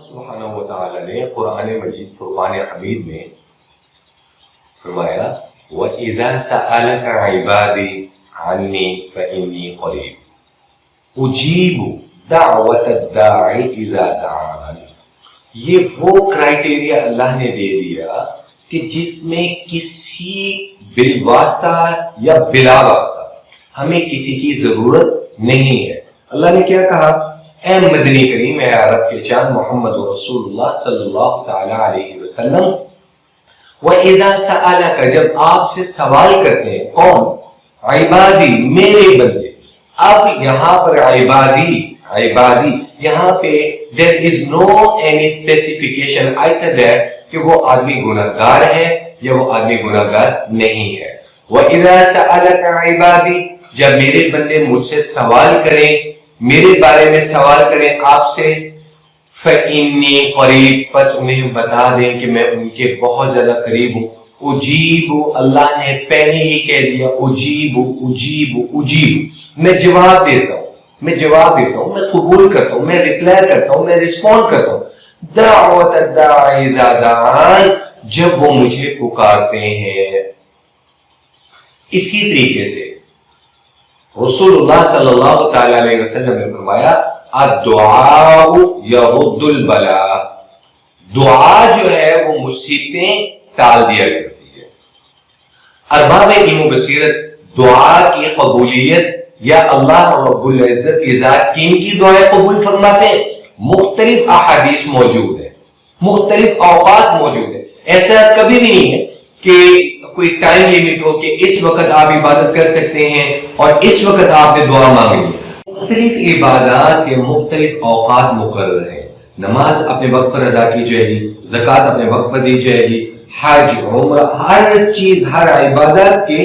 سبحانہ و تعالی نے قرآن مجید فرقان حمید میں فرمایا وَإِذَا سَأَلَكَ عِبَادِي عَنِّي فَإِنِّي قَرِيبٌ أُجِيبُ دَعْوَةَ الدَّاعِ إِذَا دَعَانِ۔ یہ وہ کرائٹیریا اللہ نے دے دیا کہ جس میں کسی بالواسطہ یا بلا واسطہ ہمیں کسی کی ضرورت نہیں ہے۔ اللہ نے کیا کہا؟ اے مدنی کریم، اے عرب کے چاند محمد رسول اللہ صلی اللہ تعالی علیہ وسلم، وَإِذَا سَأَلَكَ، جب آپ سے سوال کرتے ہیں، کون؟ عبادی، میرے بندے۔ اب یہاں پر عبادی یہاں پہ there is no any specification either that کہ وہ آدمی گناہگار ہے یا وہ آدمی گناہگار نہیں ہے۔ وَإِذَا سَأَلَكَ عِبَادِي، جب میرے بندے مجھ سے سوال کریں، میرے بارے میں سوال کریں آپ سے، فَإِنِّي قَرِيبٌ، پس انہیں بتا دیں کہ میں ان کے بہت زیادہ قریب ہوں۔ اجیب، اللہ نے پہلے ہی کہہ دیا، اجیب، میں جواب دیتا ہوں، میں قبول کرتا ہوں، میں ریپلائی کرتا ہوں، میں رسپونڈ کرتا ہوں۔ دعوت الداعی اذا دعان، جب وہ مجھے پکارتے ہیں۔ اسی طریقے سے رسول اللہ صلی اللہ تعالی علیہ وسلم نے فرمایا الدعاء یرد البلاء، دعا جو ہے وہ مصیبتیں ٹال دیا کرتی ہے۔ ارباب علم و بصیرت دعا کی قبولیت یا اللہ رب العزت کی ذات کن کی دعائیں قبول فرماتے ہیں؟ مختلف احادیث موجود ہیں، مختلف اوقات موجود ہیں۔ ایسا کبھی بھی نہیں ہے کہ کوئی ٹائم لیمٹ ہو کہ اس وقت آپ عبادت کر سکتے ہیں اور اس وقت آپ نے دعا مانگنی ہے۔ مختلف عبادات کے مختلف اوقات مقرر ہیں۔ نماز اپنے وقت پر ادا کی جائے گی، زکوٰۃ اپنے وقت پر دی جائے گی، حج، عمرہ، ہر چیز، ہر عبادت کے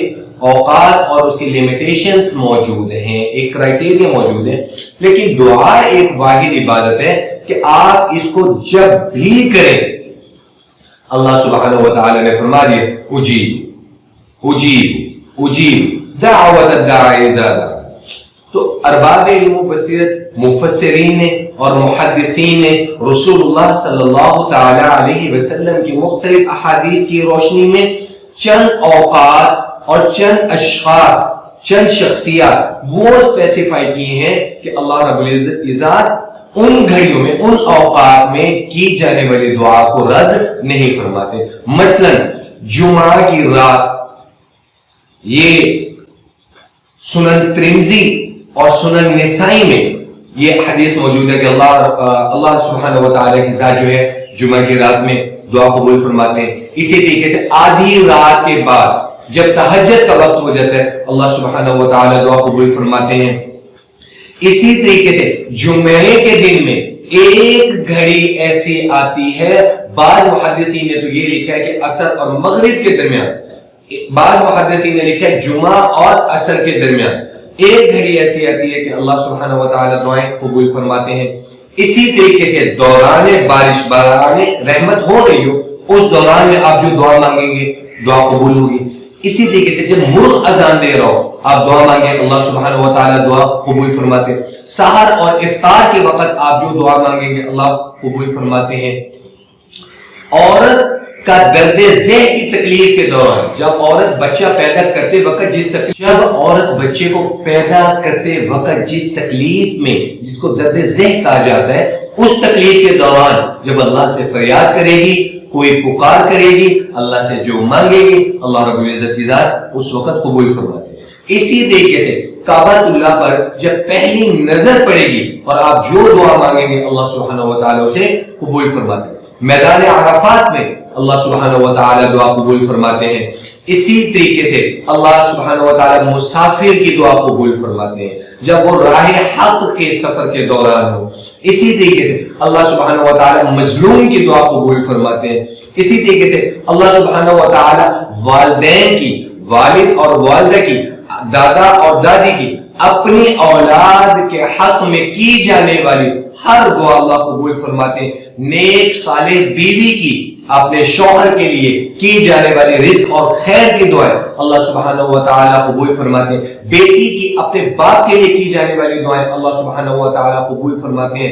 اوقات اور اس کی لیمیٹیشنز موجود ہیں، ایک کرائٹیریا موجود ہے۔ لیکن دعا ایک واحد عبادت ہے کہ آپ اس کو جب بھی کریں، اللہ سبحانہ و تعالی نے فرما دیا اجیب دعوت الداعی اذا دعان۔ تو ارباب علم و بصیرت، مفسرین نے اور محدثین نے رسول اللہ صلی اللہ تعالی علیہ وسلم کی مختلف احادیث کی روشنی میں چند اوقات اور چند اشخاص، چند شخصیات وہ اسپیسیفائی کی ہیں کہ اللہ رب العزت کی ذات ان گھڑیوں میں، ان اوقات میں کی جانے والی دعا کو رد نہیں فرماتے۔ مثلا جمعہ کی رات، یہ سنن ترمذی اور سنن نسائی میں یہ حدیث موجود ہے کہ اللہ سبحانہ و تعالی کی ذات جو ہے جمعہ کی رات میں دعا قبول فرماتے ہیں۔ اسی طریقے سے آدھی رات کے بعد جب تہجد کا وقت ہو جاتا ہے، اللہ سبحانہ و تعالی دعا قبول فرماتے ہیں۔ اسی طریقے سے جمعے کے دن میں ایک گھڑی ایسی آتی ہے، بعض محدثین نے تو یہ لکھا ہے کہ عصر اور مغرب کے درمیان، بعض محدثین نے لکھا ہے جمعہ اور عصر کے درمیان ایک گھڑی ایسی آتی ہے کہ اللہ سبحانہ و تعالی دعائیں قبول فرماتے ہیں۔ اسی طریقے سے دوران بارش، باران رحمت ہو رہی ہو، اس دوران میں آپ جو دعا مانگیں گے دعا قبول ہوگی۔ اسی طریقے سے جب ملک اذان دے رہا ہو، آپ دعا مانگیں، اللہ سبحانہ و تعالی دعا قبول فرماتے ہیں۔ سحر اور افطار کے وقت آپ جو دعا مانگیں گے اللہ قبول فرماتے ہیں۔ عورت کا درد ذہن کی تکلیف کے دوران، جب عورت بچہ پیدا کرتے وقت جب عورت بچے کو پیدا کرتے وقت جس تکلیف میں، جس کو درد ذہن کہا جاتا ہے، اس تکلیف کے دوران جب اللہ سے فریاد کرے گی، کوئی پکار کرے گی، اللہ سے جو مانگے گی، اللہ رب العزت کی ذات اس وقت قبول فرماتے ہیں۔ اسی طریقے سے کعبہ اللہ پر جب پہلی نظر پڑے گی اور آپ جو دعا مانگیں گے اللہ سبحانہ و تعالی اسے قبول فرماتے ہیں۔ میدان عرفات میں اللہ سبحانہ و تعالی دعا قبول فرماتے ہیں۔ اسی طریقے سے اللہ سبحانہ و تعالی مسافر کی دعا قبول فرماتے ہیں جب وہ راہ حق کے سفر کے دوران ہو۔ اسی طریقے سے اللہ سبحانہ و تعالی مظلوم کی دعا قبول فرماتے ہیں۔ اسی طریقے سے اللہ سبحانہ و تعالی والدین کی، والد اور والدہ کی، دادا اور دادی کی، اپنی اولاد کے حق میں کی جانے والی ہر دعا اللہ قبول فرماتے ہیں۔ نیک صالح بیوی کی، اپنے شوہر کے لیے کی جانے والی رزق اور خیر کی دعائیں اللہ سبحانہ و تعالی قبول فرماتے ہیں۔ بیٹی کی اپنے باپ کے لیے کی جانے والی دعائیں اللہ سبحانہ و تعالی قبول فرماتے ہیں۔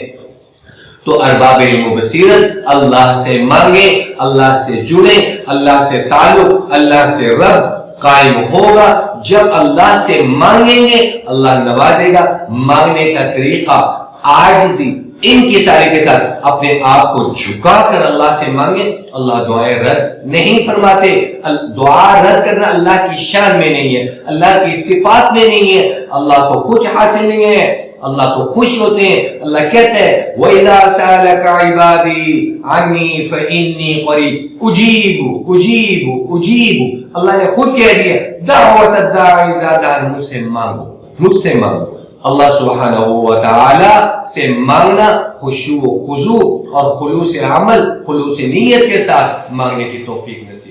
تو ارباب علم و بصیرت اللہ سے مانگیں، اللہ سے جڑیں، اللہ سے تعلق، اللہ سے رب قائم ہوگا۔ جب اللہ سے مانگیں گے اللہ نوازے گا۔ مانگنے کا طریقہ عاجزی انکساری کے ساتھ اپنے آپ کو جھکا کر اللہ سے مانگیں۔ اللہ دعائیں رد نہیں فرماتے۔ دعا رد کرنا اللہ کی شان میں نہیں ہے، اللہ کی صفات میں نہیں ہے۔ اللہ کو کچھ حاصل نہیں ہے، اللہ تو خوش ہوتے ہیں۔ اللہ کہتا ہے وَإِذَا سَأَلَكَ عِبَادِي عَنِّي فَإِنِّي قَرِيبٌ أُجِيبُ۔ اللہ نے خود کہہ دیا دعوت الداعِ اذا دعان، مجھ سے مانگو، مجھ سے مانگو۔ اللہ سبحانہ و تعالی سے مانگنا خشوع و خضوع اور خلوص عمل، خلوص نیت کے ساتھ مانگنے کی توفیق نصیب